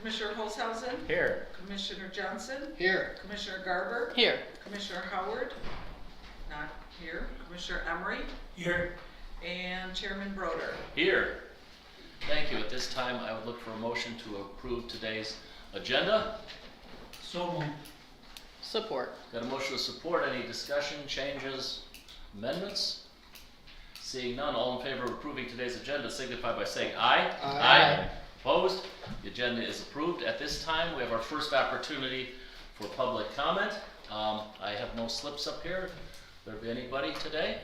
Commissioner Holzhausen? Here. Commissioner Johnson? Here. Commissioner Garber? Here. Commissioner Howard? Not here. Commissioner Emery? Here. And Chairman Broder. Here. Thank you. At this time, I would look for a motion to approve today's agenda. So moved. Support. Got a motion to support. Any discussion, changes, amendments? Seeing none, all in favor of approving today's agenda signify by saying aye. Aye. Opposed? The agenda is approved. At this time, we have our first opportunity for public comment. I have no slips up here. There be anybody today?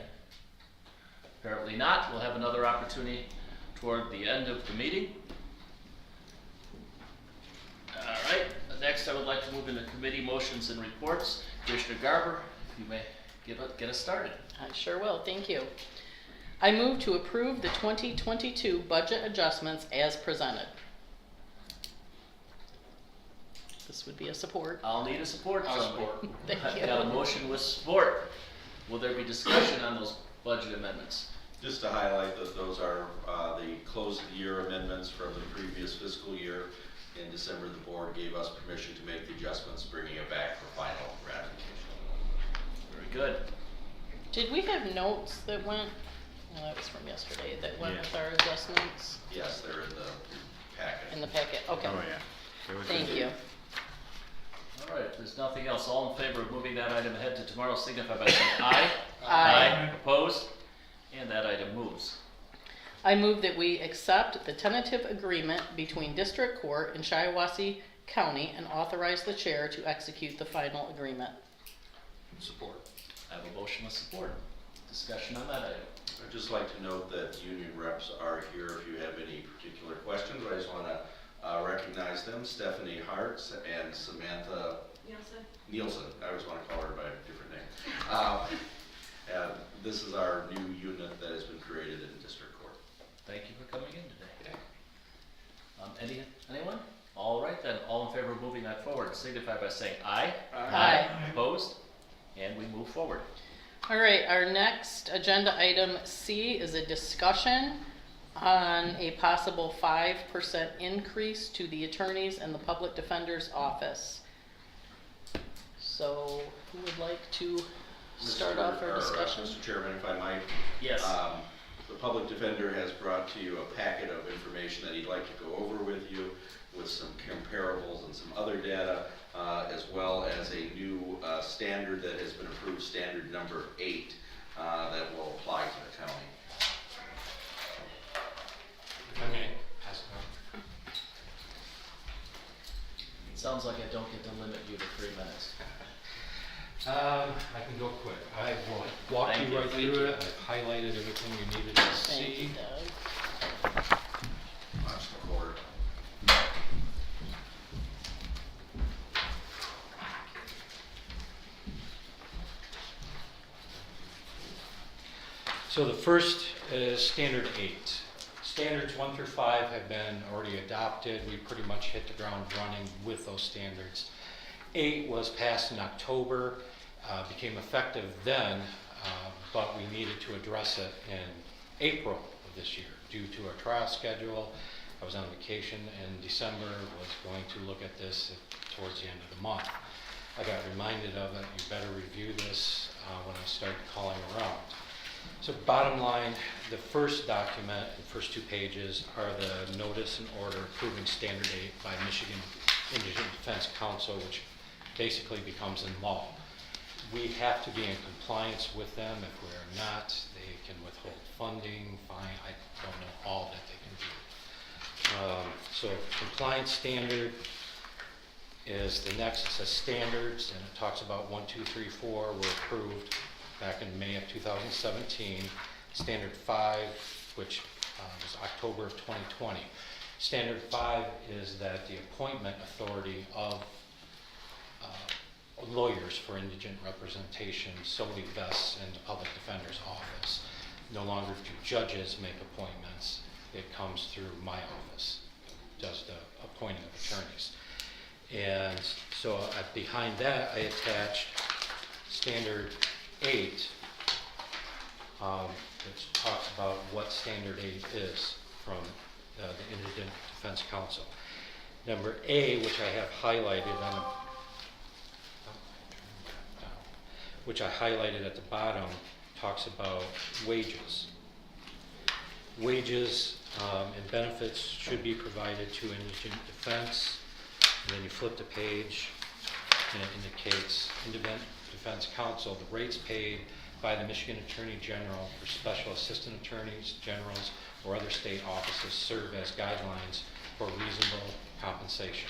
Apparently not. We'll have another opportunity toward the end of the meeting. All right, next I would like to move into committee motions and reports. Commissioner Garber, if you may get us started. I sure will, thank you. I move to approve the 2022 budget adjustments as presented. This would be a support. I'll need a support. I'll somebody. support. Thank you. Got a motion with support. Will there be discussion on those budget amendments? Just to highlight that those are the close of the year amendments from the previous fiscal year. In December, the board gave us permission to make the adjustments, bringing it back for final ratification. Very good. Did we have notes that went, no, that was from yesterday, that went with our adjustments Yes, they're in the packet. in the packet? Okay. Oh, yeah. Thank you. All right, if there's nothing else, all in favor of moving that item ahead to tomorrow signify by saying aye. Aye. Opposed? And that item moves. I move that we accept the tentative agreement between District Court and Shiawassee County and authorize the chair to execute the final agreement. Support. I have a motion with support. Discussion on that item. I'd just like to note that union reps are here if you have any particular questions. I just want to recognize them, Stephanie Hartz and Samantha Nielsen. I always want to call her by a different name. And this is our new unit that has been created in District Court. Thank you for coming in today. Anyone? All right then, all in favor of moving that forward signify by saying aye. Aye. Opposed? And we move forward. All right, our next agenda item C is a discussion on a possible 5% increase to the attorneys and the public defender's office. So who would like to start off our discussion? Mr. Chairman, if I might. Yes. The public defender has brought to you a packet of information that he'd like to go over with you with some comparables and some other data, as well as a new standard that has been approved, standard number 8, that will apply to the county. If I may, pass it on. It sounds like I don't get to limit you to 3 minutes. I can go quick. I will walk Thank you you. right Thank through you. it. I've highlighted everything you needed to Thank you, see. Doug. Watch the cord. So the first is standard 8. Standards 1 through 5 have been already adopted. We pretty much hit the ground running with those standards. 8 was passed in October, became effective then, but we needed to address it in April of this year due to our trial schedule. I was on vacation in December, was going to look at this towards the end of the month. I got reminded of it. You better review this when I started calling around. So bottom line, the first document, the first 2 pages, are the notice and order approving Standard 8 by Michigan Indigent Defense Council, which basically becomes in law. We have to be in compliance with them. If we are not, they can withhold funding, fine, I don't know all that they can do. So compliance standard is the next. It says standards, and it talks about 1, 2, 3, 4 were approved back in May of 2017. Standard 5, which was October of 2020. Standard 5 is that the appointment authority of lawyers for indigent representation solely vests in the public defender's office. No longer do judges make appointments. It comes through my office, does the appointing of attorneys. And so behind that, I attached Standard 8, which talks about what Standard 8 is from the Indigent Defense Council. Number A, which I have highlighted on which I highlighted at the bottom, talks about wages. Wages and benefits should be provided to indigent defense. And then you flip the page and it indicates Indigent Defense Council, the rates paid by the Michigan Attorney General for special assistant attorneys, generals, or other state offices serve as guidelines for reasonable compensation.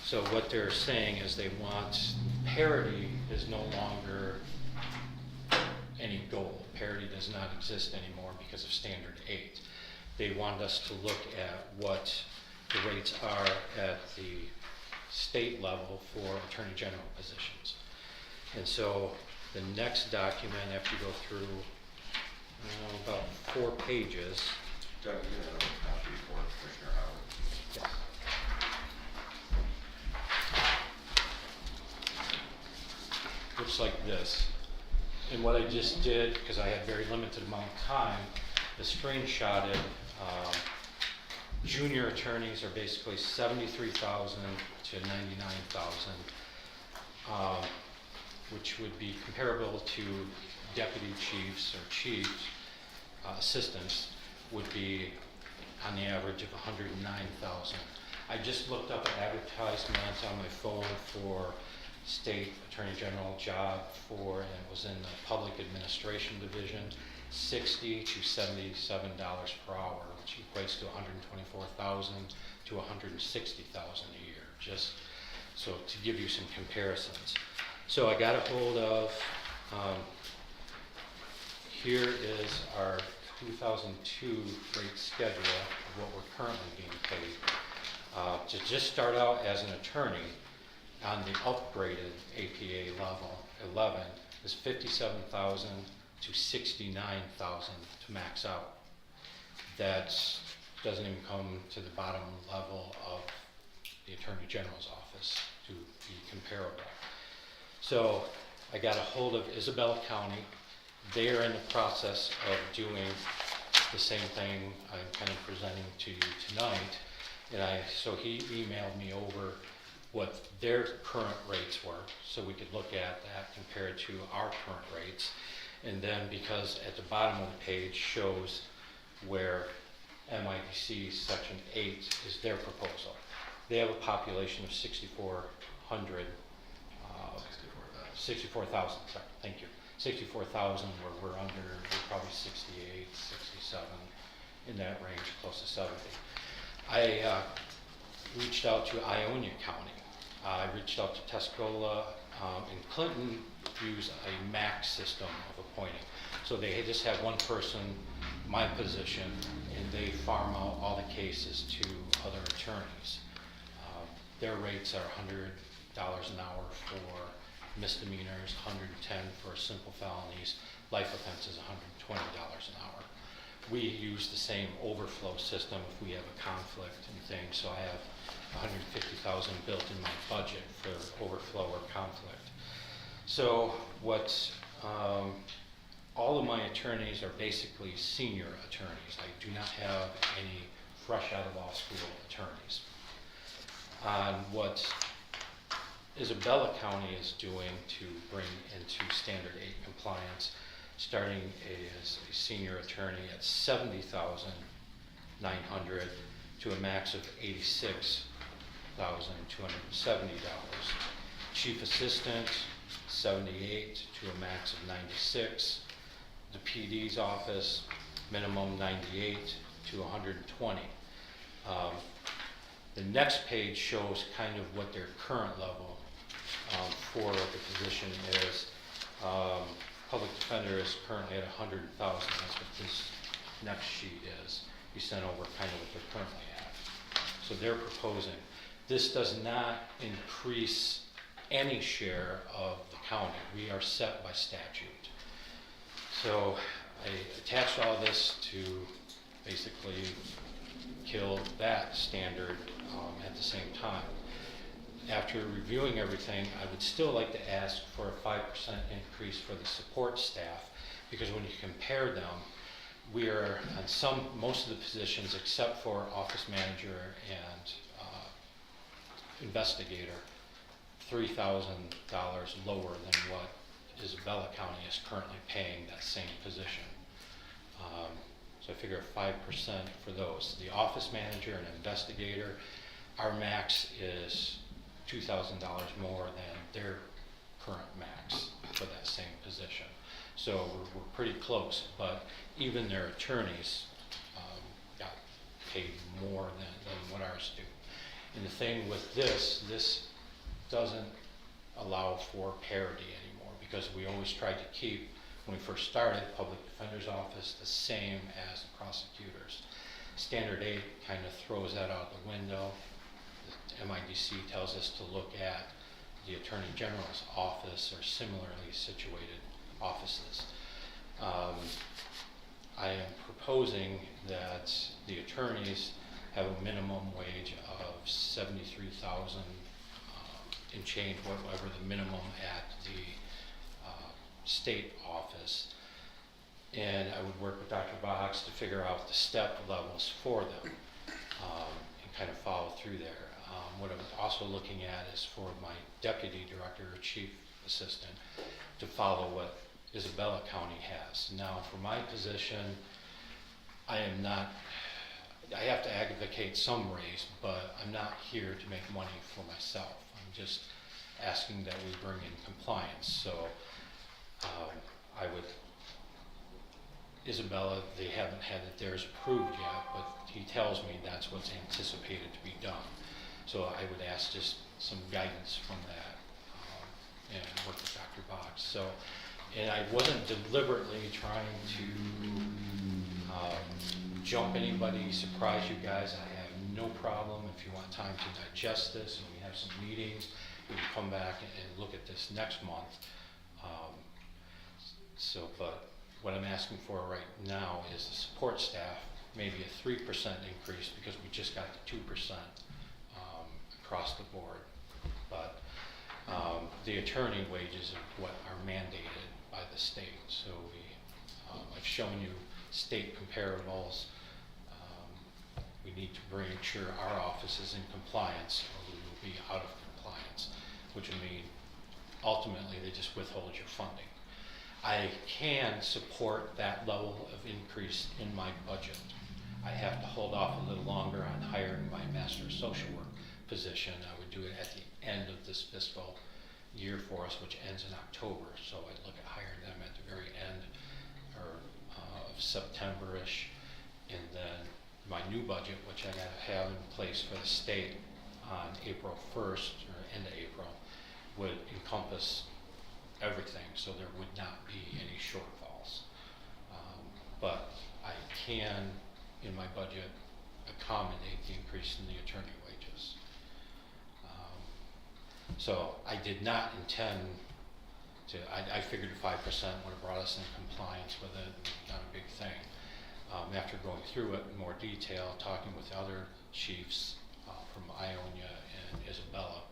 So what they're saying is they want parity is no longer any goal. Parity does not exist anymore because of Standard 8. They want us to look at what the rates are at the state level for Attorney General positions. And so the next document, after you go through about 4 pages. Doug, you have another copy for Commissioner Howard. Yes. Looks like this. And what I just did, because I had very limited amount of time, is screenshotted junior attorneys are basically 73,000 to 99,000, which would be comparable to deputy chiefs or chiefs. Assistants would be on the average of 109,000. I just looked up an advertisement on my phone for state attorney general job and it was in the public administration division, $60 to $77 per hour, which equates to 124,000 to 160,000 a year, just so to give you some comparisons. So I got a hold of, here is our 2002 rate schedule of what we're currently being paid. To just start out as an attorney on the upgraded APA level 11 is 57,000 to 69,000 to max out. That doesn't even come to the bottom level of the Attorney General's office to be comparable. So I got a hold of Isabella County. They are in the process of doing the same thing I'm kind of presenting to you tonight. And so he emailed me over what their current rates were, so we could look at that compared to our current rates. And then because at the bottom of the page shows where MIDC Section 8 is their proposal. They have a population of 6,400, 64,000, sorry, thank you. 64,000 where we're probably 68, 67, in that range, close to 70. I reached out to Ionia County. I reached out to Tuscola, and Clinton use a MAC system of appointing. So they just have one person, my position, and they farm out all the cases to other attorneys. Their rates are $100 an hour for misdemeanors, $110 for simple felonies, life offenses $120 an hour. We use the same overflow system if we have a conflict and things, so I have $150,000 built in my budget for overflow or conflict. So all of my attorneys are basically senior attorneys. I do not have any fresh out of law school attorneys. On what Isabella County is doing to bring into Standard 8 compliance, starting as a senior attorney at $70,900 to a max of $86,270. Chief assistant, 78 to a max of 96. The PD's office, minimum 98 to 120. The next page shows kind of what their current level for the position is. Public defender is currently at 100,000. That's what this next sheet is. We sent over kind of what they're currently at. So they're proposing. This does not increase any share of the county. We are set by statute. So I attached all this to basically kill that standard at the same time. After reviewing everything, I would still like to ask for a 5% increase for the support staff, because when you compare them, we are on most of the positions except for office manager and investigator, $3,000 lower than what Isabella County is currently paying that same position. So I figure 5% for those. The office manager and investigator, our max is $2,000 more than their current max for that same position. So we're pretty close, but even their attorneys got paid more than what ours do. And the thing with this doesn't allow for parity anymore, because we always tried to keep, when we first started, public defender's office the same as the prosecutors. Standard 8 kind of throws that out the window. The MIDC tells us to look at the Attorney General's office or similarly situated offices. I am proposing that the attorneys have a minimum wage of $73,000 and change, whatever the minimum at the state office. And I would work with Dr. Box to figure out the step levels for them and kind of follow through there. What I'm also looking at is for my deputy director or chief assistant to follow what Isabella County has. Now, for my position, I have to advocate some raise, but I'm not here to make money for myself. I'm just asking that we bring in compliance. So Isabella, they haven't had theirs approved yet, but he tells me that's what's anticipated to be done. So I would ask just some guidance from that and work with Dr. Box. So, and I wasn't deliberately trying to jump anybody, surprise you guys. I have no problem if you want time to digest this and we have some meetings. We can come back and look at this next month. But what I'm asking for right now is the support staff, maybe a 3% increase because we just got the 2% across the board. But the attorney wages are what are mandated by the state. So I've shown you state comparables. We need to make sure our office is in compliance or we will be out of compliance, which would mean ultimately they just withhold your funding. I can support that level of increase in my budget. I have to hold off a little longer on hiring my master of social work position. I would do it at the end of this fiscal year for us, which ends in October. So I'd look at hiring them at the very end of September-ish. And then my new budget, which I gotta have in place for the state on April 1st or end of April, would encompass everything, so there would not be any shortfalls. But I can, in my budget, accommodate the increase in the attorney wages. So I did not intend to, I figured 5% would have brought us in compliance with it, not a big thing. After going through it in more detail, talking with the other chiefs from Ionia and Isabella,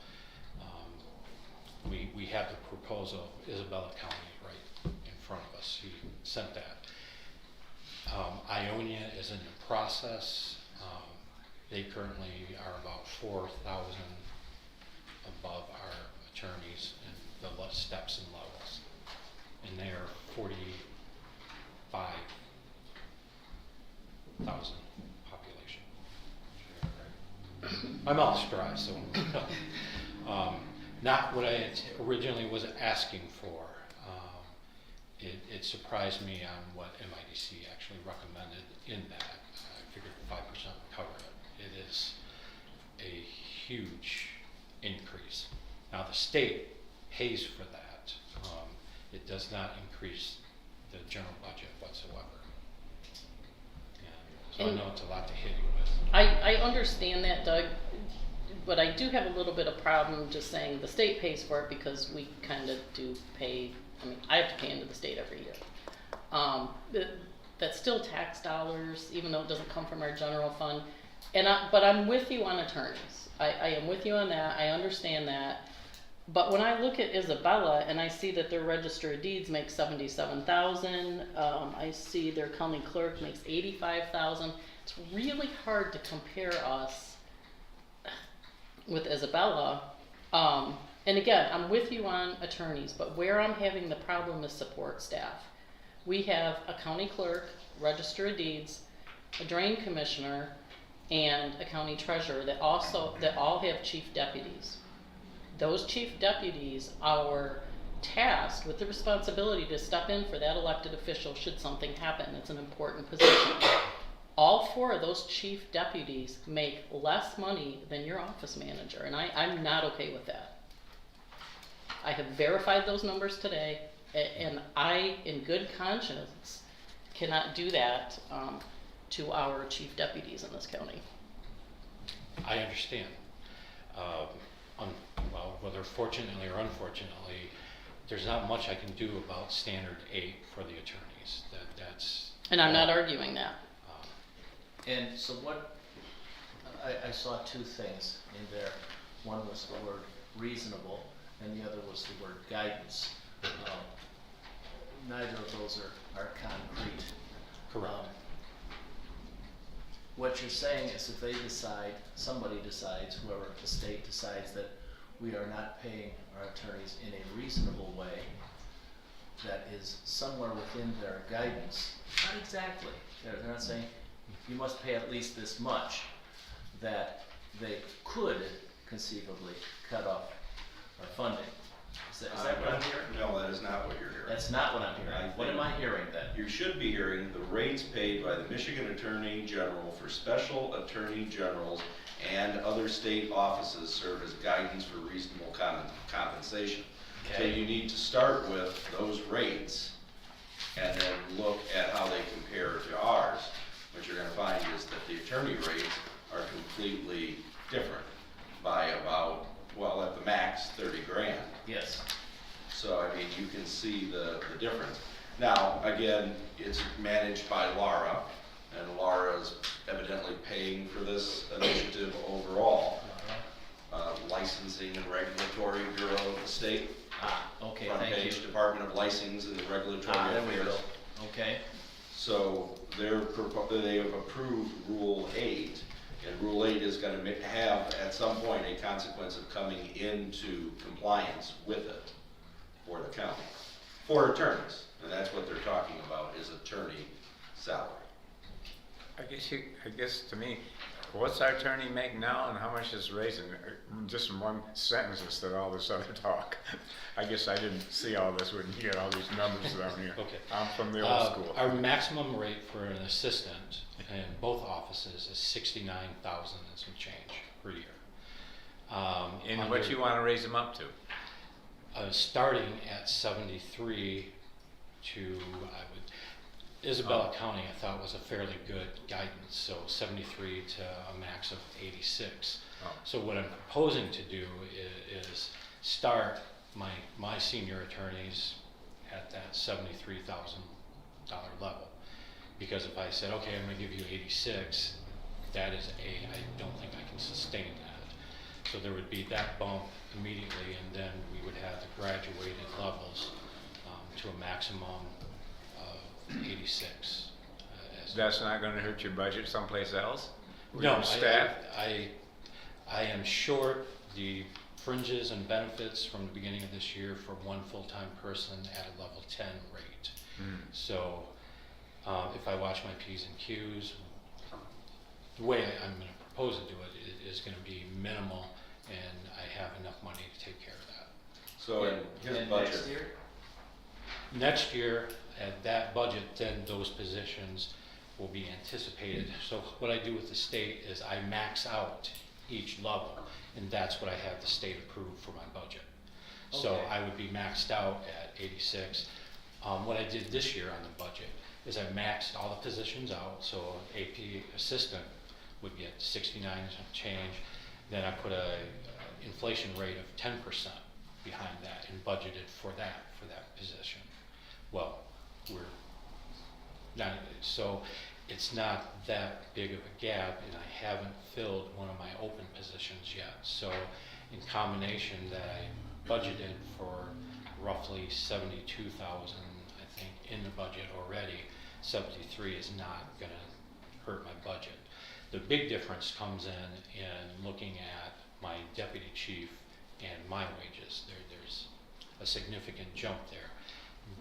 we have the proposal of Isabella County right in front of us. He sent that. Ionia is in the process. They currently are about 4,000 above our attorneys in the steps and levels. And they are 45,000 population. My mouth's dry, so not what I originally was asking for. It surprised me on what MIDC actually recommended in that. I figured 5% would cover it. It is a huge increase. Now the state pays for that. It does not increase the general budget whatsoever. So I know it's a lot to hit you with. I understand that, Doug, but I do have a little bit of problem just saying the state pays for it because we kind of do pay. I mean, I have to pay into the state every year. That's still tax dollars, even though it doesn't come from our general fund. But I'm with you on attorneys. I am with you on that. I understand that. But when I look at Isabella and I see that their register of deeds makes $77,000, I see their county clerk makes $85,000. It's really hard to compare us with Isabella, and again, I'm with you on attorneys, but where I'm having the problem is support staff. We have a county clerk, register of deeds, a drain commissioner, and a county treasurer that all have chief deputies. Those chief deputies are tasked with the responsibility to step in for that elected official should something happen. It's an important position. All 4 of those chief deputies make less money than your office manager, and I'm not okay with that. I have verified those numbers today, and I, in good conscience, cannot do that to our chief deputies in this county. I understand. Well, whether fortunately or unfortunately, there's not much I can do about standard 8 for the attorneys. That's. And I'm not arguing that. And so what, I saw 2 things in there. One was the word reasonable, and the other was the word guidance. Neither of those are concrete. Correct. What you're saying is if they decide, somebody decides, whoever the state decides that we are not paying our attorneys in a reasonable way, that is somewhere within their guidance, not exactly, they're not saying you must pay at least this much, that they could conceivably cut off our funding. Is that what I'm hearing? No, that is not what you're hearing. That's not what I'm hearing. What am I hearing then? You should be hearing the rates paid by the Michigan Attorney General for special attorney generals and other state offices serve as guidance for reasonable compensation. So Okay. you need to start with those rates and then look at how they compare to ours. What you're going to find is that the attorney rates are completely different by about, well, at the max, 30 grand. Yes. So, I mean, you can see the difference. Now, again, it's managed by Laura, and Laura's evidently paying for this initiative overall. Licensing and Regulatory Bureau of the state. Okay, Front thank you. page Department of License and Regulatory There we Affairs. go. Okay. So they have approved Rule 8, and Rule 8 is going to have at some point a consequence of coming into compliance with it for the county, for attorneys, and that's what they're talking about is attorney salary. I guess to me, what's our attorney make now and how much is raising? Just in one sentence instead of all this other talk. I guess I didn't see all this when you get all these numbers down here. Okay. I'm from the old school. Our maximum rate for an assistant in both offices is $69,000 and some change per year. And what you want to raise them up to? Starting at 73 to, Isabella County I thought was a fairly good guidance, so 73 to a max of 86. Oh. So what I'm proposing to do is start my senior attorneys at that $73,000 level. Because if I said, okay, I'm going to give you 86, that is I don't think I can sustain that. So there would be that bump immediately, and then we would have the graduated levels to a maximum of 86. That's not going to hurt your budget someplace else? With No, your staff? I am short the fringes and benefits from the beginning of this year for one full-time person at a level 10 rate. So if I watch my P's and Q's, the way I'm going to propose to do it is going to be minimal, and I have enough money to take care of that. So in his And budget, next year? Next year, at that budget, then those positions will be anticipated. So what I do with the state is I max out each level, and that's what I have the state approved for my budget. So Okay. I would be maxed out at 86. What I did this year on the budget is I maxed all the positions out, so AP assistant would get 69 and change. Then I put a inflation rate of 10% behind that and budgeted for that position. Well, we're not, so it's not that big of a gap, and I haven't filled one of my open positions yet. So in combination that I budgeted for roughly 72,000, I think, in the budget already. 73 is not going to hurt my budget. The big difference comes in looking at my deputy chief and my wages. There's a significant jump there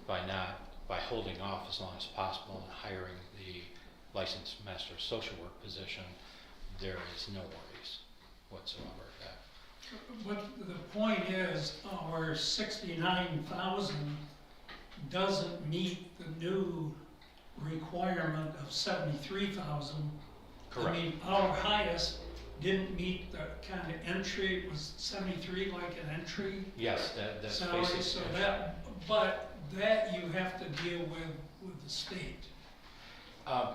by holding off as long as possible and hiring the licensed master of social work position. There is no worries whatsoever at that. But the point is, our 69,000 doesn't meet the new requirement of 73,000. Correct. I mean, our highest didn't meet the kind of entry, it was 73 like an entry Yes, that's salary, basic. so but that you have to deal with the state.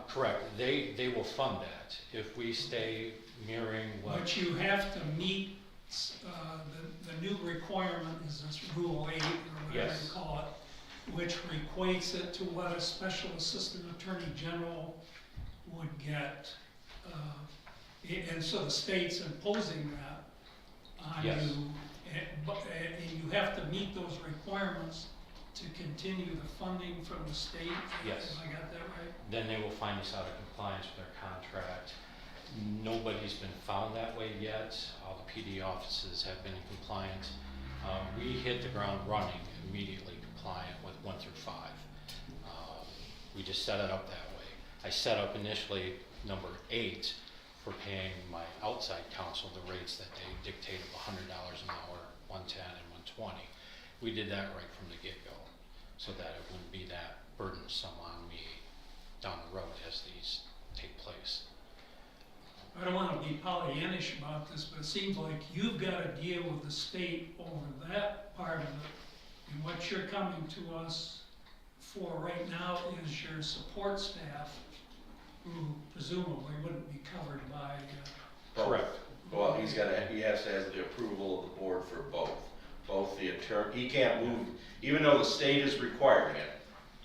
Correct. They will fund that if we stay mirroring what. But you have to meet, the new requirement is this Rule 8, or whatever Yes. you call it, which equates it to what a special assistant attorney general would get. And so the state's imposing that on Yes. you, and you have to meet those requirements to continue the funding from the state. Yes. Have I got that right? Then they will find us out of compliance with their contract. Nobody's been found that way yet. All the PD offices have been in compliance. We hit the ground running, immediately compliant with 1 through 5. We just set it up that way. I set up initially number 8 for paying my outside counsel the rates that they dictate of $100 an hour, 110 and 120. We did that right from the get-go, so that it wouldn't be that burdensome on me down the road as these take place. I don't want to be Pollyannish about this, but it seems like you've got to deal with the state over that part of it. And what you're coming to us for right now is your support staff, who presumably wouldn't be covered by, Correct. Well, he has to have the approval of the board for both the attorney, he can't move, even though the state is requiring it,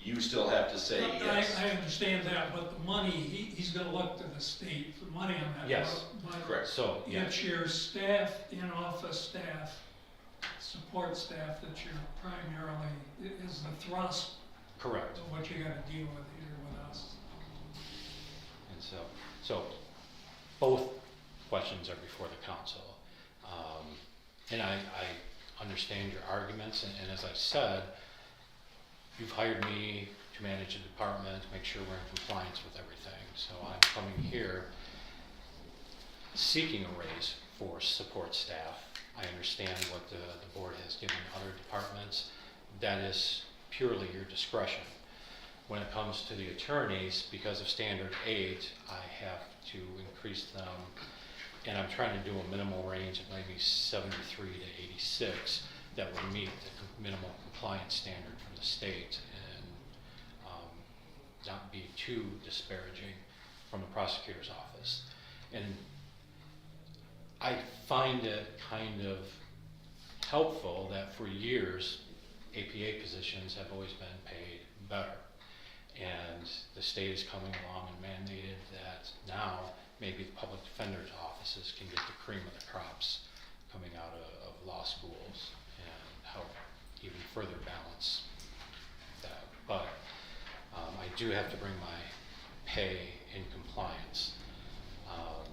you still have to say yes. I understand that, but the money, he's gonna look to the state for money on that. Yes. But Correct. So, yeah, it's your staff, in-office staff, support staff that you're primarily, is the thrust correct. of what you gotta deal with here with us. And so both questions are before the council. And I understand your arguments, and as I said, you've hired me to manage the department, to make sure we're in compliance with everything. So I'm coming here seeking a raise for support staff. I understand what the board has given other departments. That is purely your discretion. When it comes to the attorneys, because of standard 8, I have to increase them, and I'm trying to do a minimal range of maybe 73 to 86 that would meet the minimal compliance standard from the state and not be too disparaging from the prosecutor's office. And I find it kind of helpful that for years APA positions have always been paid better. And the state is coming along and mandated that now maybe the public defender's offices can get the cream of the crops coming out of law schools and help even further balance that. But I do have to bring my pay in compliance.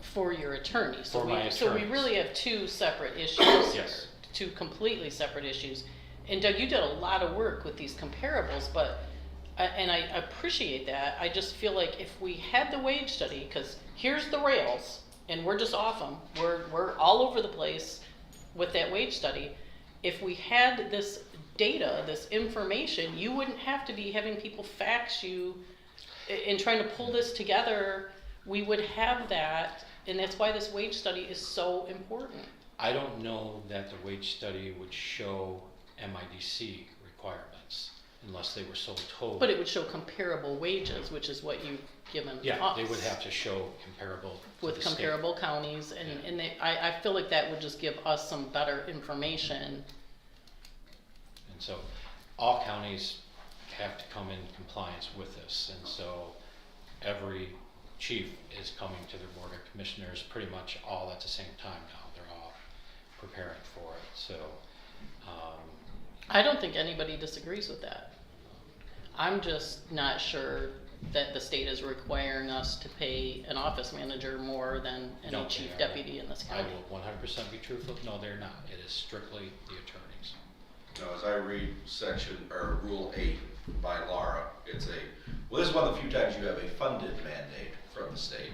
For your attorney. For my So we attorneys. really have two separate issues here. Yes. Two completely separate issues. And Doug, you did a lot of work with these comparables, but, and I appreciate that. I just feel like if we had the wage study, because here's the rails, and we're just off them. We're all over the place with that wage study. If we had this data, this information, you wouldn't have to be having people fax you and trying to pull this together. We would have that, and that's why this wage study is so important. I don't know that the wage study would show MIDC requirements unless they were so told. But it would show comparable wages, which is what you've given us. Yeah, they would have to show comparable to With the state. comparable counties, and I feel like that would just give us some better information. And so all counties have to come in compliance with this, and so every chief is coming to their board of commissioners pretty much all at the same time now. They're all preparing for it, so. I don't think anybody disagrees with that. I'm just not sure that the state is requiring us to pay an office manager more than any No, chief they are. deputy in this I county. will 100% be truthful. No, they're not. It is strictly the attorneys. Now, as I read Rule 8 by Laura, it's well, this is one of the few times you have a funded mandate from the state.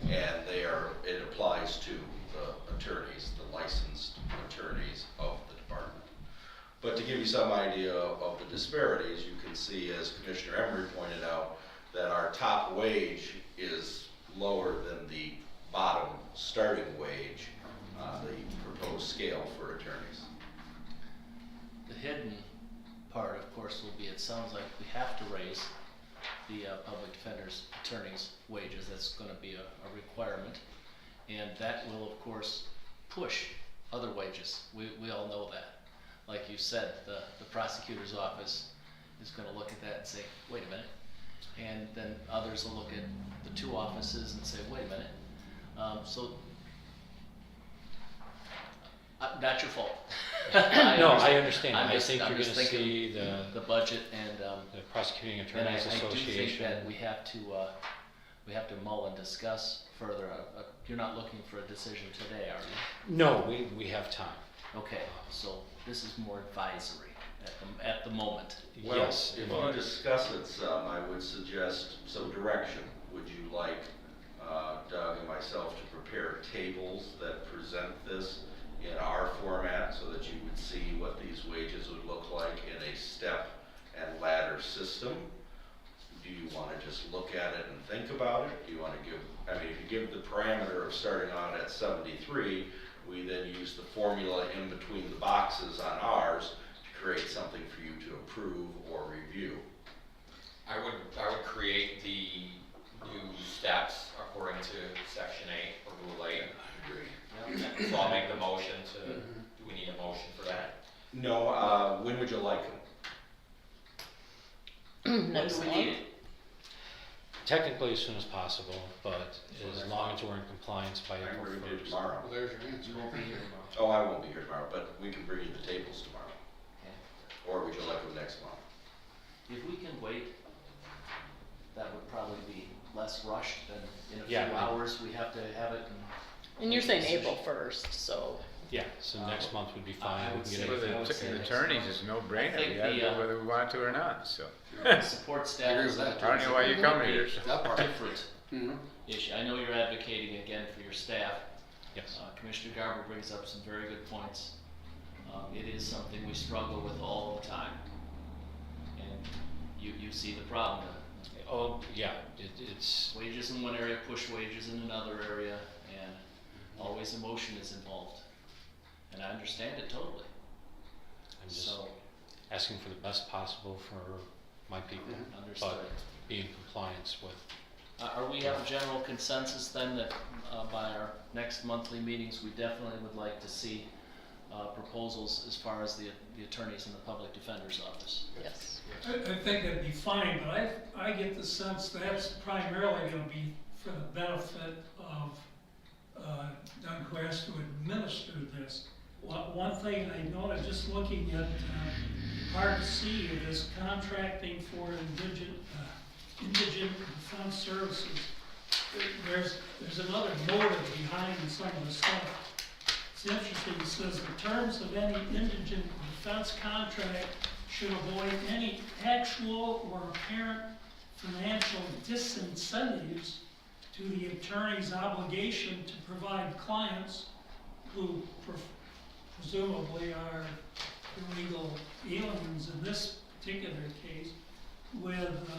And it applies to the attorneys, the licensed attorneys of the department. But to give you some idea of the disparities, you can see, as Commissioner Emery pointed out, that our top wage is lower than the bottom starting wage on the proposed scale for attorneys. The hidden part, of course, will be, it sounds like we have to raise the public defender's attorney's wages. That's gonna be a requirement. And that will, of course, push other wages. We all know that. Like you said, the prosecutor's office is gonna look at that and say, wait a minute. And then others will look at the two offices and say, wait a minute. Not your fault. No, I understand. I'm I just- think I'm you're just gonna thinking see the budget and, the Prosecuting and Attorneys I do think Association. that we have to mull and discuss further. You're not looking for a decision today, are you? No, we have time. Okay, so this is more advisory at the moment. Well, Yes. if you discuss it some, I would suggest some direction. Would you like Doug and myself to prepare tables that present this in our format so that you would see what these wages would look like in a step and ladder system? Do you want to just look at it and think about it? Do you want to if you give the parameter of starting out at 73, we then use the formula in between the boxes on ours to create something for you to approve or review. I would create the new steps according to section 8 or rule 8. I agree. So I'll make the motion do we need a motion for that? No, when would you like them? Next When do we month. need it? Technically as soon as possible, but as long as we're in compliance by I April can bring you 1st. tomorrow. There's your answer. You won't be here tomorrow. Oh, I won't be here tomorrow, but we can bring you the tables tomorrow. Okay. Or would you like them next month? If we can wait, that would probably be less rushed than in a few Yeah. hours. We have to have it. And you're saying April 1st, so. Yeah, so next month would be fine. I We would can say get For everything. I would say the next attorneys, month. it's no I brainer, think we gotta the, do whether we want to or not, so. Support I staff agree is with a that. I don't know why you come here, so. That part. different Mhm. issue. I know you're advocating again for your staff. Yes. Commissioner Garber brings up some very good points. It is something we struggle with all the time. And you see the problem. Oh, yeah, it's, Wages in one area, push wages in another area, and always emotion is involved. And I understand it totally. I'm just So, asking for the best possible for my people, understood. but be in compliance with. Are we have a general consensus then that by our next monthly meetings, we definitely would like to see proposals as far as the attorneys in the public defender's office? Yes. I think that'd be fine, but I get the sense that's primarily gonna be for the benefit of, Doug who has to administer this. One thing I noticed, just looking at, part C, it is contracting for indigent defense services. There's another motive behind some of the stuff. It's interesting, it says the terms of any indigent defense contract should avoid any actual or apparent financial disincentives to the attorney's obligation to provide clients who presumably are illegal aliens in this particular case with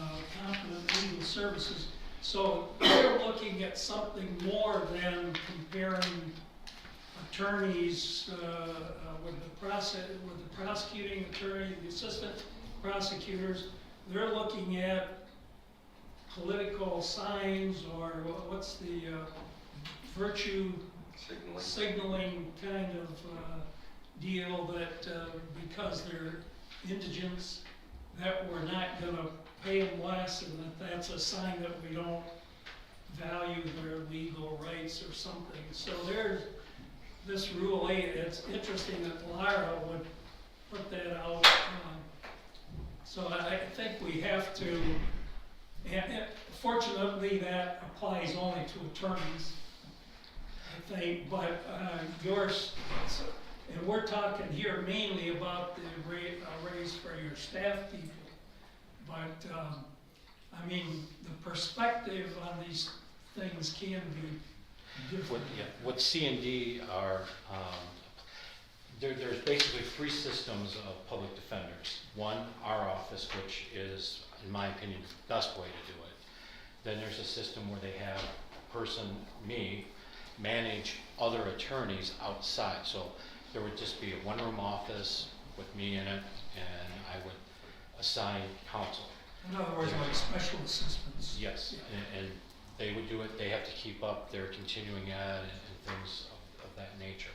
competent legal services. So they're looking at something more than comparing attorneys with the prosecuting attorney, the assistant prosecutors. They're looking at political signs or what's the virtue signaling kind of deal that because they're indigents, that we're not gonna pay them less and that's a sign that we don't value their legal rights or something. So there's this Rule 8, it's interesting that Lara would put that out. So I think we have to And fortunately, that applies only to attorneys, I think, but yours, and we're talking here mainly about the raise for your staff people. But, I mean, the perspective on these things can be different. What C and D are, there's basically three systems of public defenders. One, our office, which is, in my opinion, the best way to do it. Then there's a system where they have a person, me, manage other attorneys outside. So there would just be a one-room office with me in it, and I would assign counsel. In other words, like special assistants. Yes, Yeah. and they would do it, they have to keep up their continuing ed and things of that nature.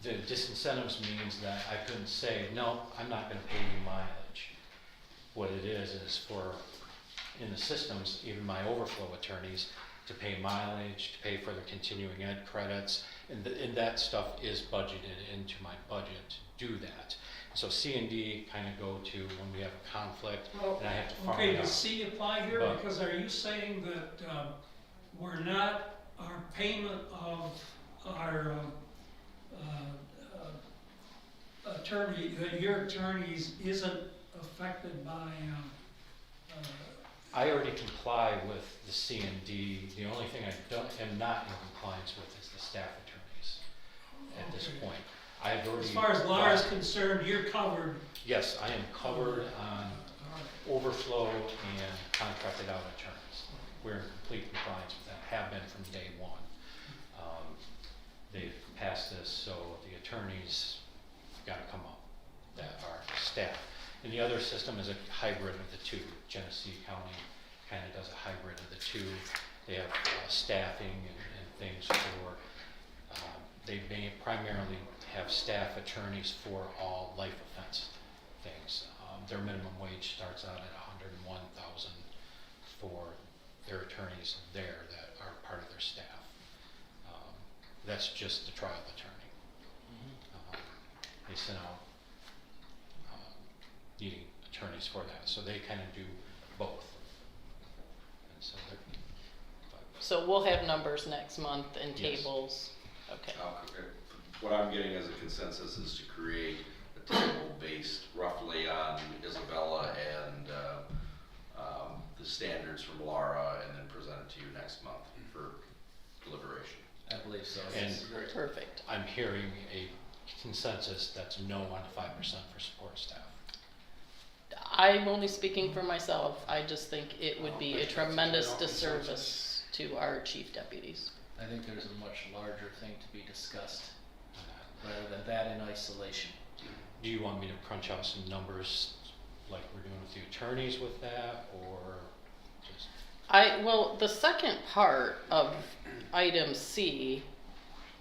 The disincentives means that I couldn't say, no, I'm not gonna pay you mileage. What it is for, in the systems, even my overflow attorneys, to pay mileage, to pay for their continuing ed credits, and that stuff is budgeted into my budget to do that. So C and D kind of go to when we have a conflict, Well, and I have to farm okay, it out. does C apply here? But- Because are you saying that our payment of our attorney, that your attorneys isn't affected by, I already comply with the C and D. The only thing I am not in compliance with is the staff attorneys at this Okay. point. I've already. as far as law is concerned, you're covered? Yes, I am covered on All right. overflow and contracted out attorneys. We're in complete compliance with that, have been from day one. They've passed this, so the attorneys gotta come up, that are staff. And the other system is a hybrid of the two. Genesee County kind of does a hybrid of the two. They have staffing and things for, they may primarily have staff attorneys for all life offense things. Their minimum wage starts out at $101,000 for their attorneys there that are part of their staff. That's just the trial attorney. They send out needing attorneys for that, so they kind of do both. And so they're, So we'll have numbers next month and Yes. tables. Okay. What I'm getting as a consensus is to create a table based roughly on Isabella and the standards from Laura, and then present it to you next month for deliberation. I believe so. And- Perfect. I'm hearing a consensus that's no on the 5% for support staff. I'm only speaking for myself. I just think it would be a tremendous disservice to our chief deputies. I think there's a much larger thing to be discussed, rather than that in isolation. Do you want me to crunch out some numbers like we're doing with the attorneys with that, or just? Well, the second part of item C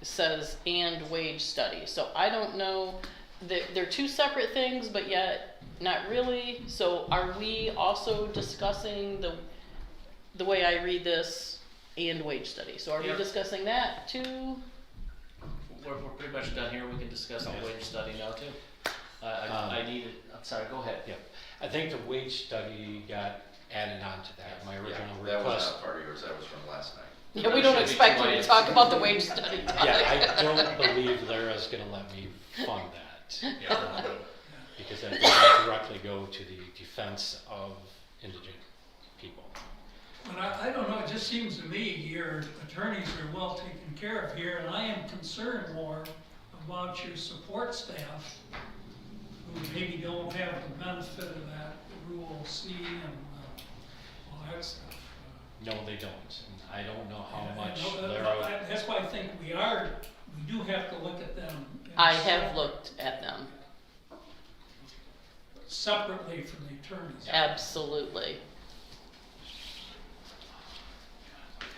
says and wage study. So I don't know, they're two separate things, but yet not really. So are we also discussing the way I read this and wage study? So are we Yeah. discussing that too? We're pretty much done here, we can discuss the wage study now too. I need it, I'm sorry, go ahead. Yeah, I think the wage study got added on to that. My original That was request. not part of yours, that was from last night. Yeah, we don't expect you to talk about the wage study. Yeah, I don't believe Lara's gonna let me fund that. Because that doesn't directly go to the defense of indigent people. But I don't know, it just seems to me your attorneys are well taken care of here, and I am concerned more about your support staff who maybe don't have the benefit of that Rule C and all that stuff. No, they don't, and I don't know how And much I know Lara. that's why I think we do have to look at them. I have looked at them, Separately from the attorneys. absolutely.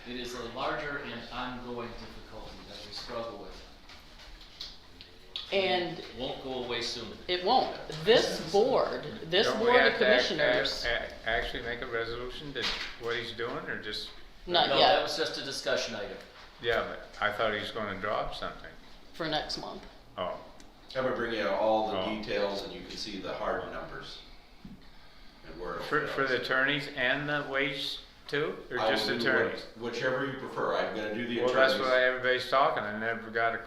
It is a larger and ongoing difficulty that we struggle with. And Won't go away soon. it won't. This board, this Don't we board of have to commissioners, actually make a resolution to what he's doing, or just, not No, that yet, was just a discussion item. yeah, but I thought he was gonna drop something. for next month. Oh, I'm gonna bring you all the Oh. details and you can see the hard numbers. where it For the fails. attorneys and the wage too, or I just will do attorneys? whichever you prefer. I'm gonna do the Well, that's attorneys. why everybody's talking, I never got a,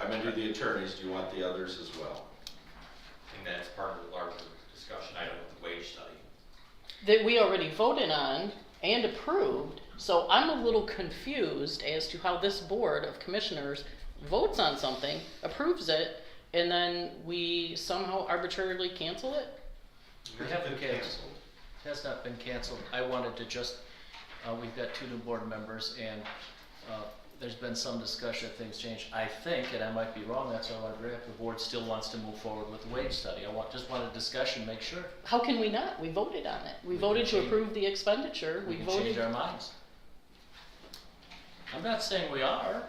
I'm gonna do the attorneys. Do you want the others as well? I think that's part of the larger discussion item with the wage study. That we already voted on and approved, so I'm a little confused as to how this board of commissioners votes on something, approves it, and then we somehow arbitrarily cancel it? We haven't It's been canceled. Has not been canceled. I wanted to just, we've got 2 new board members, and there's been some discussion if things change. I think, and I might be wrong, that's why I want to bring up, the board still wants to move forward with the wage study. Just want a discussion, make sure. How can we not? We voted on it. We We voted can to change- approve the expenditure. We We can change voted, our minds. I'm not saying we are.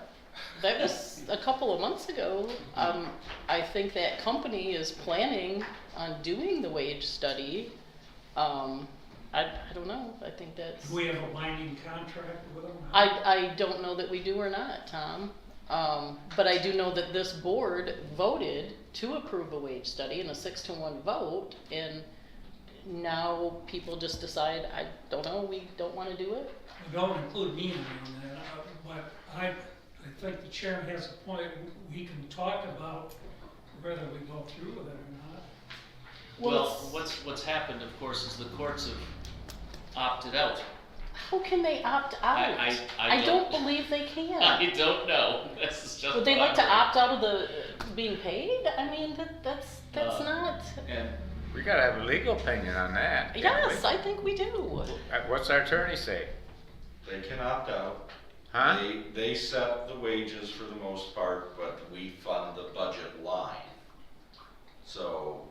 that was a couple of months ago. I think that company is planning on doing the wage study. I don't know. I think that's. Do we have a binding contract with them? I don't know that we do or not, Tom. But I do know that this board voted to approve a wage study in a 6-1 vote, and now people just decide, I don't know, we don't wanna do it? Well, don't include me in that, but I think the chair has a point. We can talk about whether we go through with it or not. Well, what's happened, of course, is the courts have opted out. How can they opt out? I don't don't- believe they can. I don't know. This is just. Would they what like to I'm opt out of the being paid? I mean, that's Uh, not. And we gotta have a legal opinion on that. can't Yes, we? I think we do. What's our attorney say? They can opt out. Huh? They set the wages for the most part, but we fund the budget line. So,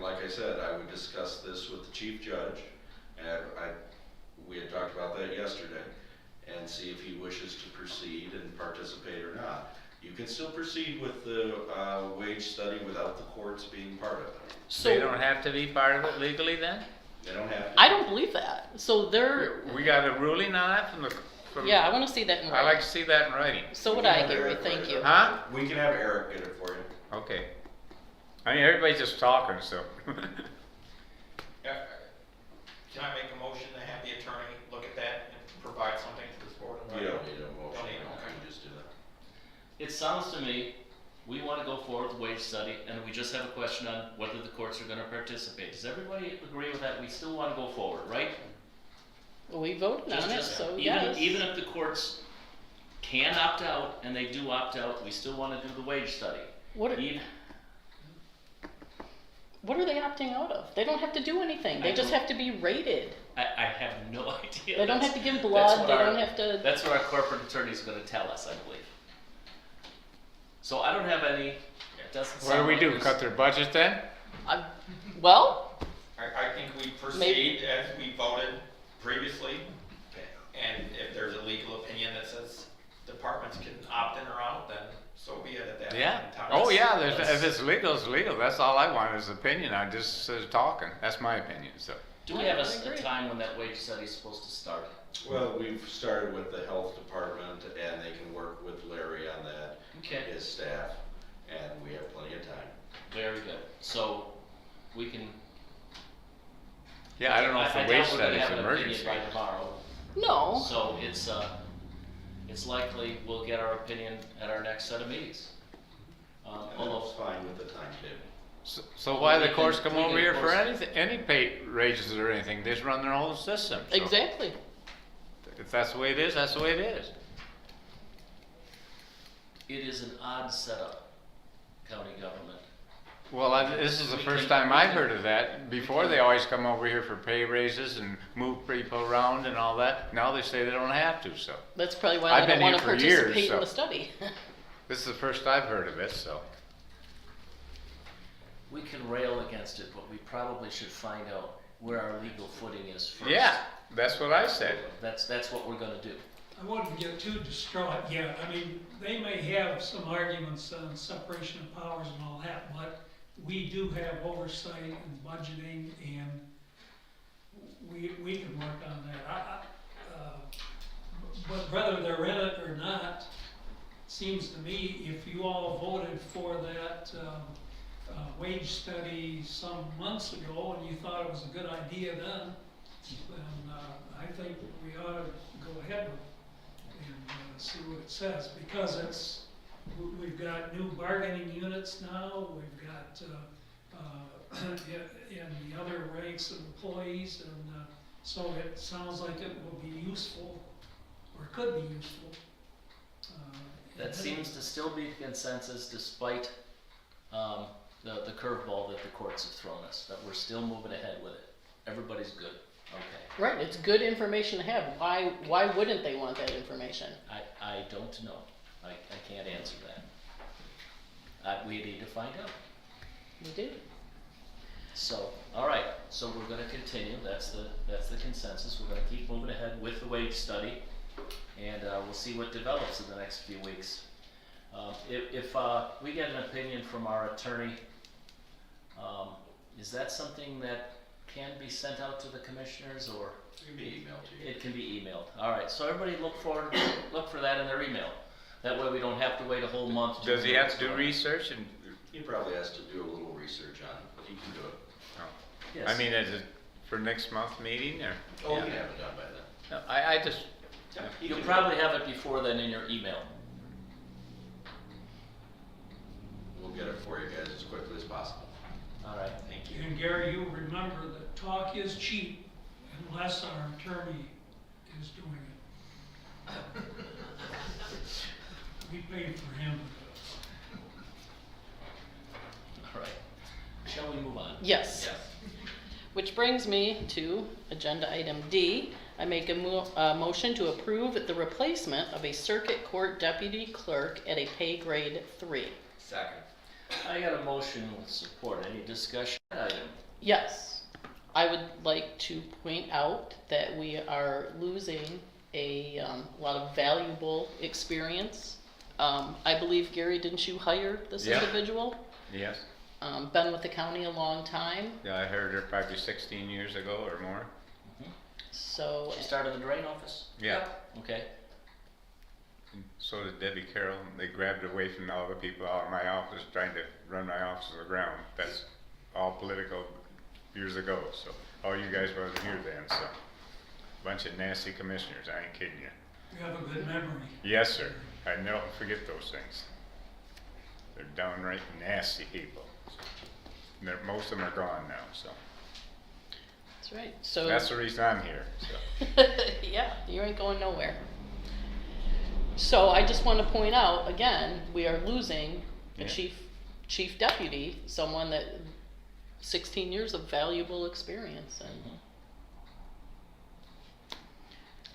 like I said, I would discuss this with the chief judge, and we had talked about that yesterday, and see if he wishes to proceed and participate or not. You can still proceed with the wage study without the courts being part of it. They So don't have to be part of it legally then? They don't have to. I don't believe that. So they're. We got a ruling on that from Yeah, I want to see that in I like writing. to see that in writing. So We would can I, have Gary. Eric Thank write you. it. Huh? We can have Eric get it for you. Okay. I mean, everybody's just talking, so. Can I make a motion to have the attorney look at that and provide something to this board? You don't need a motion, Don't need you it, okay. can just do that. it sounds to me, we want to go forward with the wage study, and we just have a question on whether the courts are going to participate. Does everybody agree with that? We still want to go forward, right? We voted on it, so yes. Even if the courts can opt out, and they do opt out, we still want to do the wage study. What are, Even, what are they opting out of? They don't have to do anything. They I just don't- have to be rated. I have no idea. They don't That's- have to give that's blood. what They our- don't have to. That's what our corporate attorney is going to tell us, I believe. So I don't have any, it doesn't What do sound we like do, there's- cut their budget then? Well, I think we proceed Maybe- as we voted previously, and if there's a legal opinion that says departments can opt in or out, then so be it at that point Yeah. in time. Oh, yeah, Let's- if it's legal, it's legal. That's all I want is opinion. I just says talking. That's my opinion, so. Do we have I a agree. time when that wage study is supposed to start? Well, we've started with the health department, and they can work with Larry on that, Okay, his staff, and we have plenty of time. very good. So we can. Yeah, I don't know if the doubt wage we're gonna study's have an an opinion emergency. by tomorrow. no. So it's likely we'll get our opinion at our next set of meetings. And Although, that's fine with the timetable. So why the We courts can- come we over can here for post- anything, any pay raises or anything? They just run their own system. so Exactly. If that's the way it is, that's the way it is. it is an odd setup, county government. Well, this is the We first can- time we I've can- heard of that. Before, they always come over here for pay raises and move people around and all that. Now they say they don't have to, so. That's probably why I've they been don't want to here for years, participate in so- the study. This is the first I've heard of it, so. We can rail against it, but we probably should find out where our legal footing is first. Yeah, that's what I said. That's what we're gonna do. I wouldn't get too distraught yet. I mean, they may have some arguments on separation of powers and all that, but we do have oversight and budgeting, and we can work on that. But whether they're in it or not, seems to me, if you all voted for that wage study some months ago, and you thought it was a good idea then. And I think we ought to go ahead with it and see what it says, because we've got new bargaining units now, we've got in the other ranks of employees, and so it sounds like it will be useful, or could be useful. That seems to still be the consensus despite the curveball that the courts have thrown us, that we're still moving ahead with it. Everybody's good. Okay. Right, it's good information to have. Why wouldn't they want that information? I don't know. I can't answer that. We need to find out. We do. So, all right, so we're gonna continue, that's the consensus, we're gonna keep moving ahead with the wage study, and we'll see what develops in the next few weeks. If we get an opinion from our attorney, is that something that can be sent out to the commissioners, or? It can be emailed to you. It can be emailed, all right, so everybody look for that in their email. That way we don't have to wait a whole month. Does he have to do research and? He probably has to do a little research on it, but he can do it. Yes. I mean, is it for next month meeting or? Oh, Yeah. you can have it done by then. No, I just, Yeah, he You'll can do probably have it before then in your email. We'll get it for you guys as quickly as possible. All right, thank you. And Gary, you remember that talk is cheap unless our attorney is doing it. We paid for him. All right, shall we move on? Yes. Which brings me to agenda item D. I make a motion to approve the replacement of a circuit court deputy clerk at a pay grade 3. Second. I got a motion with support. Any discussion item? Yes, I would like to point out that we are losing a lot of valuable experience. I believe, Gary, didn't you hire this Yeah. individual? yes, Been with the county a long time, yeah, I heard her probably 16 years ago or more. so, She started in the drain office? Yeah, Okay. and so did Debbie Carroll, they grabbed away from all the people out in my office trying to run my office to the ground. That's all political years ago, so, all you guys wasn't here then, so. Bunch of nasty commissioners, I ain't kidding you. You have a good memory. Yes, sir, I never forget those things. They're downright nasty people. Most of them are gone now, so. that's right, so. That's the reason I'm here, so. Yeah, you ain't going nowhere. So I just want to point out, again, we are losing a Yeah. chief deputy, someone that 16 years of valuable experience, and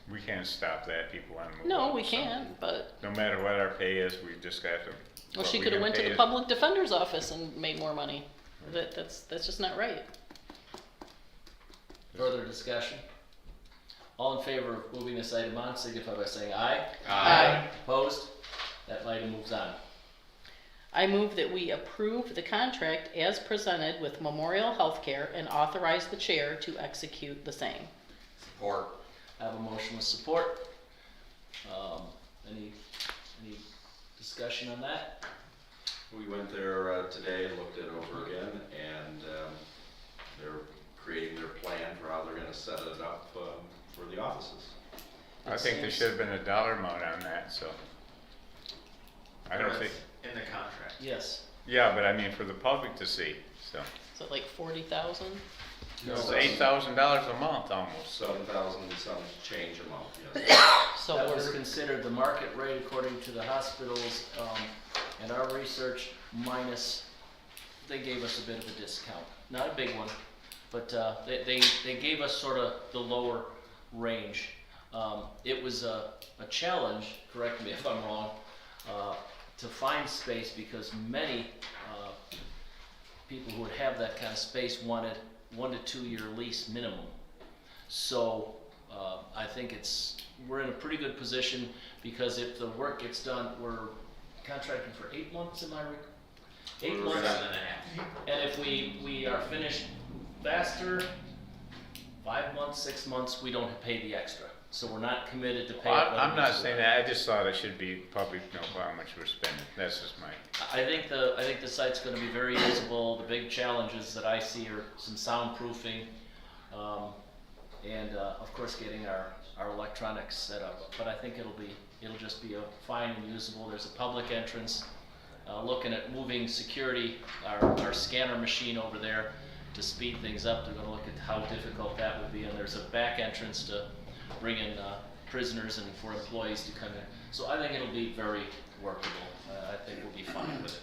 We can't stop that, people want to move no, on, we so. can't, but, No matter what our pay is, we just got to. well, what she we could have can went to pay the is- public defender's office and made more money. That's just not right. Further discussion? All in favor of moving this item on, signify by saying aye. Aye. Opposed? That item moves on. I move that we approve the contract as presented with Memorial Healthcare and authorize the chair to execute the same. Support. I have a motion with support. Any discussion on that? We went there today and looked it over again, and they're creating their plan for how they're gonna set it up for the offices. I think there should have been a dollar amount on that, so. I don't think, In the contract. Yes. yeah, but I mean for the public to see, so. Is it like 40,000? It's $8,000 a month almost. 7,000 some change a month, yes. So That was we're, considered the market rate according to the hospitals, and our research minus, they gave us a bit of a discount. Not a big one, but they gave us sort of the lower range. It was a challenge, correct me if I'm wrong, to find space because many people who would have that kind of space wanted 1 to 2 year lease minimum. So I think we're in a pretty good position because if the work gets done, we're contracting for 8 months, am I right? 8 months. 7.5. And if we are finished faster, 5 months, 6 months, we don't pay the extra. so we're not committed to pay. Well, it when I'm it not goes saying away. that, I just thought it should be public, know how much we're spending, that's just my, I think the site's gonna be very usable. The big challenges that I see are some soundproofing, and, of course, getting our electronics set up. But I think it'll just be a fine and usable. There's a public entrance, looking at moving security, our scanner machine over there to speed things up. They're gonna look at how difficult that would be, and there's a back entrance to bring in, prisoners and for employees to come in. So I think it'll be very workable. I think we'll be fine with it.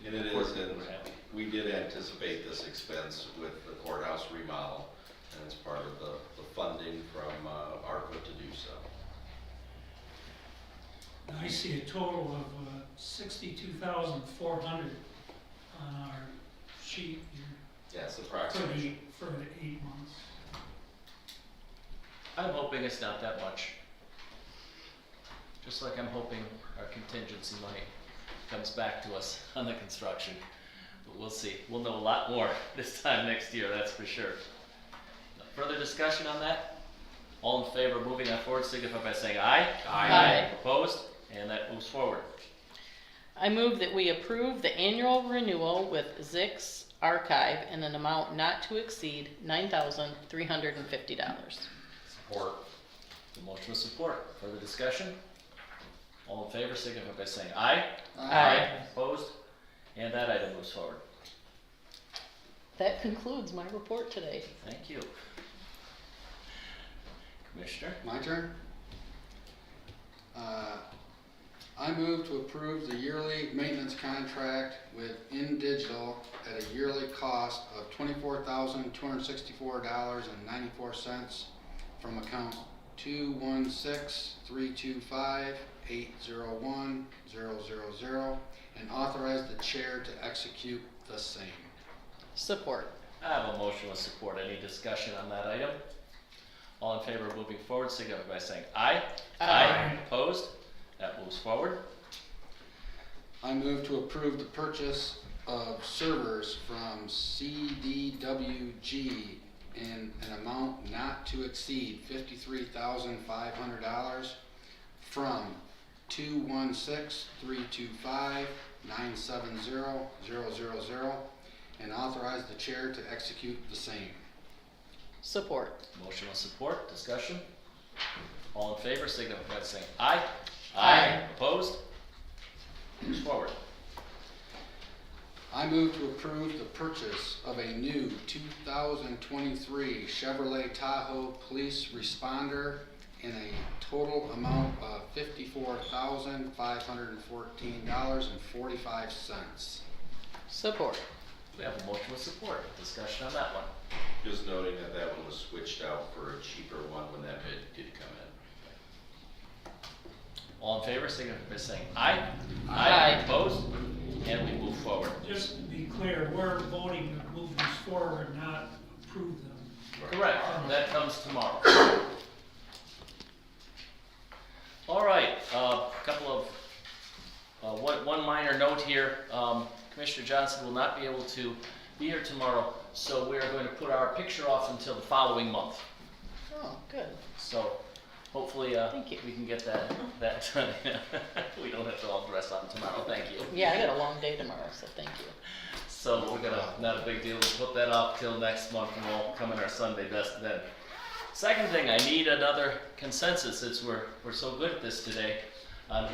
And it Of course, is, and we're happy. we did anticipate this expense with the courthouse remodel, and it's part of the funding from ARPA to do so. I see a total of 62,400 on our sheet here Yes, for approximately. the 8 months. I'm hoping it's not that much. Just like I'm hoping our contingency money comes back to us on the construction. But we'll see. We'll know a lot more this time next year, that's for sure. Further discussion on that? All in favor of moving that forward, signify by saying aye. Aye. Opposed? And that moves forward. I move that we approve the annual renewal with Zix Archive in an amount not to exceed $9,350. Support. The motion with support. Further discussion? All in favor, signify by saying aye. Aye. Opposed? And that item moves forward. That concludes my report today. Thank you. Commissioner? My turn? I move to approve the yearly maintenance contract with InDigital at a yearly cost of $24,264.94 from account 216-325-801-000 and authorize the chair to execute the same. Support. I have a motion with support. Any discussion on that item? All in favor of moving forward, signify by saying aye. Aye. Opposed? That moves forward. I move to approve the purchase of servers from CDWG in an amount not to exceed $53,500 from 216-325-970-000 and authorize the chair to execute the same. Support. Motion with support. Discussion? All in favor, signify by saying aye. Aye. Opposed? Moves forward. I move to approve the purchase of a new 2023 Chevrolet Tahoe Police Responder in a total amount of $54,514.45. Support. We have a motion with support. Discussion on that one. Just noting that that one was switched out for a cheaper one when that bid did come in. All in favor, signify by saying aye. Aye. Opposed? And we move forward. Just to be clear, we're voting to move these forward, not approve them. Correct. That comes tomorrow. All right, couple of, one minor note here. Commissioner Johnson will not be able to be here tomorrow, so we are going to put our picture off until the following month. Oh, good. So hopefully, Thank you. we can get that done. We don't have to all dress up tomorrow, thank you. Yeah, I got a long day tomorrow, so thank you. So we're gonna, not a big deal, we'll put that off till next month and we'll come in our Sunday best then. Second thing, I need another consensus, since we're so good at this today, on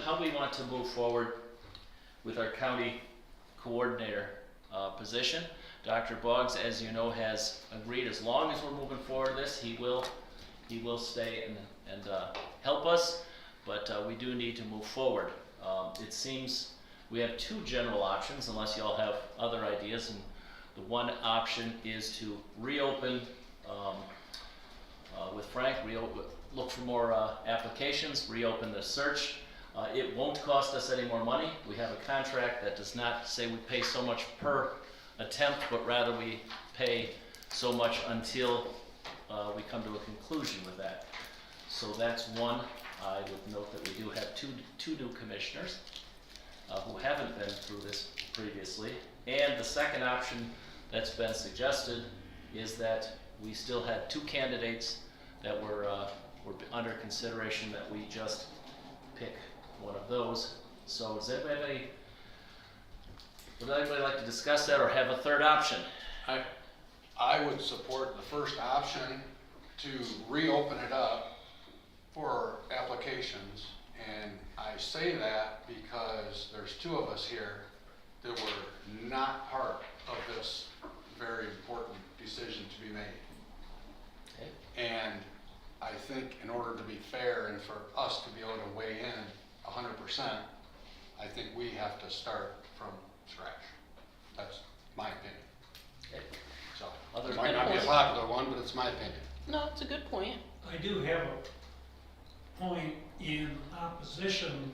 how we want to move forward with our county coordinator position. Dr. Boggs, as you know, has agreed, as long as we're moving forward this, he will stay and help us, but we do need to move forward. It seems we have two general options, unless y'all have other ideas, and the one option is to reopen with Frank, look for more applications, reopen the search. It won't cost us any more money. We have a contract that does not say we pay so much per attempt, but rather we pay so much until we come to a conclusion with that. So that's one. I would note that we do have two new commissioners who haven't been through this previously. And the second option that's been suggested is that we still had two candidates that were we're under consideration that we just pick one of those. So does anybody, would anybody like to discuss that or have a third option? I would support the first option to reopen it up for applications. And I say that because there's two of us here that were not part of this very important decision to be made. Okay. And I think in order to be fair and for us to be able to weigh in 100%, I think we have to start from scratch. That's my opinion. Okay. So, Others it might not be a popular one, but it's my opinion. No, it's a good point. I do have a point in opposition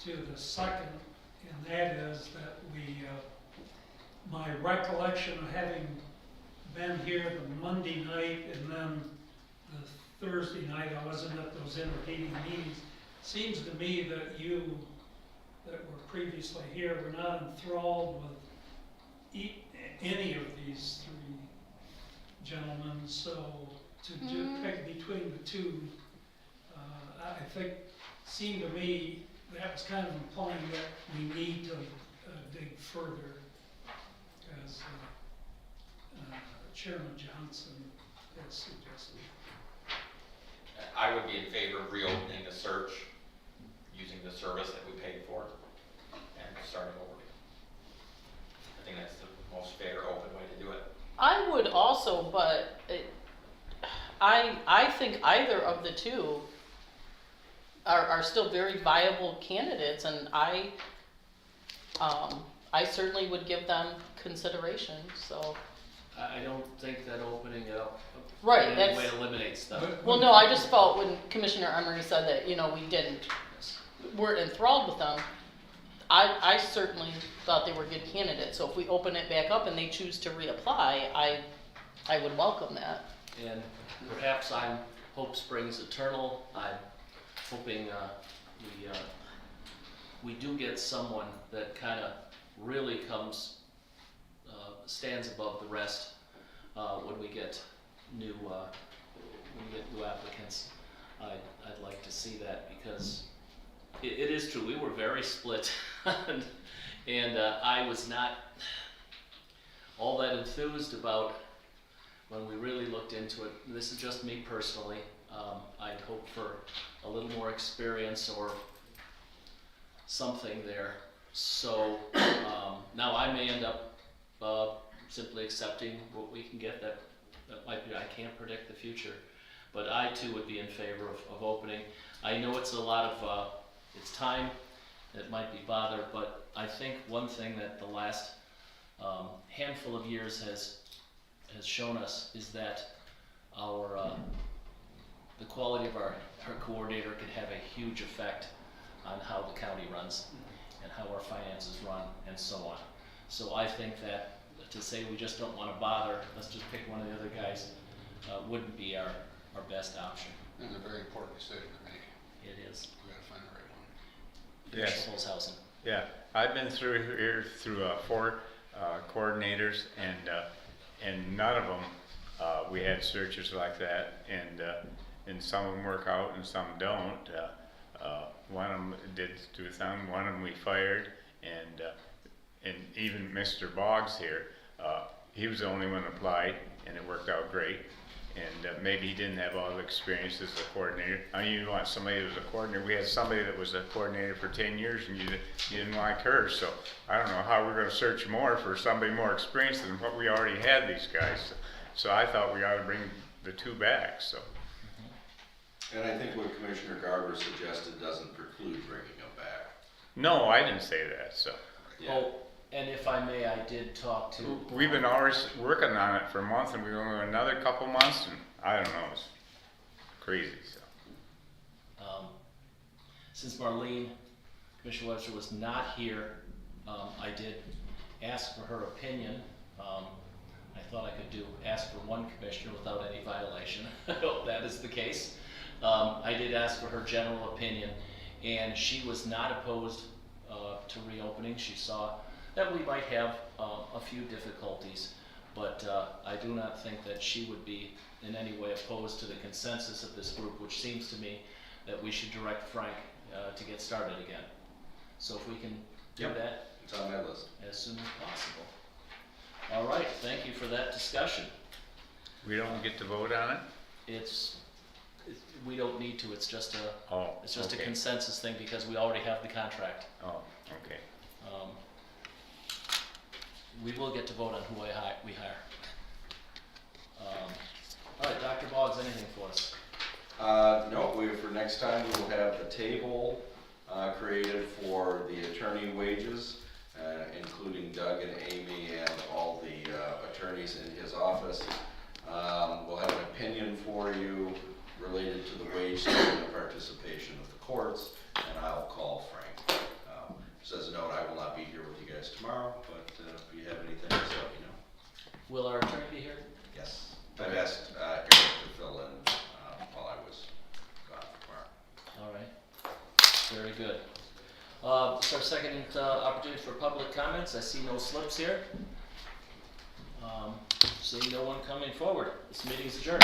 to the second, and that is that my recollection of having been here the Monday night and then the Thursday night, I wasn't at those intervening meetings. Seems to me that you that were previously here were not enthralled with any of these three gentlemen, so to pick between the two, I think, seemed to me that was kind of implying that we need to dig further, as Chairman Johnson has suggested. I would be in favor of reopening the search, using the service that we paid for, and starting over. I think that's the most fair, open way to do it. I would also, but I think either of the two are still very viable candidates, and I certainly would give them consideration, so. I don't think that opening it up Right, in any that's- way eliminates stuff. Well, no, I just felt when Commissioner Emery said that, we weren't enthralled with them, I certainly thought they were good candidates, so if we open it back up and they choose to reapply, I would welcome that. And perhaps hope springs eternal. I'm hoping we do get someone that kind of really stands above the rest when we get new applicants. I'd like to see that because it is true. We were very split, and I was not all that enthused about when we really looked into it. This is just me personally. I'd hope for a little more experience or something there. So now I may end up simply accepting what we can get. That might be, I can't predict the future, but I too would be in favor of opening. I know it's a lot of it's time. It might be bother, but I think one thing that the last handful of years has shown us is that the quality of our coordinator can have a huge effect on how the county runs and how our finances run and so on. So I think that to say we just don't want to bother, let's just pick one of the other guys, wouldn't be our best option. And a very important decision to make. It is. We gotta find the right one. Yes. Commissioner Holzhausen. Yeah, I've been through here through 4 coordinators, and none of them we had searches like that, and some of them work out and some don't. One of them did do some. One of them we fired, and even Mr. Boggs here, he was the only one that applied, and it worked out great. And maybe he didn't have all the experience as a coordinator. I mean, you want somebody that was a coordinator. We had somebody that was a coordinator for 10 years, and you didn't like her. So I don't know how we're going to search more for somebody more experienced than what we already had these guys. So I thought we ought to bring the 2 back. So. And I think what Commissioner Garber suggested doesn't preclude bringing them back. No, I didn't say that. So. Yeah. Oh, and if I may, I did talk to. We've been always working on it for a month, and we've only got another couple months, and I don't know, it's crazy. So. Since Marlene, Commissioner Webster, was not here, I did ask for her opinion. I thought I could ask for one commissioner without any violation. I hope that is the case. I did ask for her general opinion, and she was not opposed to reopening. She saw that we might have a few difficulties, But I do not think that she would be in any way opposed to the consensus of this group, which seems to me that we should direct Frank to get started again. So if we can do Yep. that It's on my list. as soon as possible. All right, thank you for that discussion. We don't get to vote on it? We don't need to, it's just a Oh, It's just a okay. consensus thing because we already have the contract. Oh, okay. We will get to vote on who we hire. All right, Dr. Boggs, anything for us? No, for next time, we will have the table created for the attorney wages, including Doug and Amy and all the attorneys in his office. We'll have an opinion for you related to the wage study and the participation of the courts, and I'll call Frank. Just as a note, I will not be here with you guys tomorrow, but if you have anything, just let me know. Will our attorney be here? Yes, I've asked Eric to fill in while I was gone for tomorrow. All right, very good. It's our second opportunity for public comments. I see no slips here. Seeing no one coming forward, this meeting is adjourned.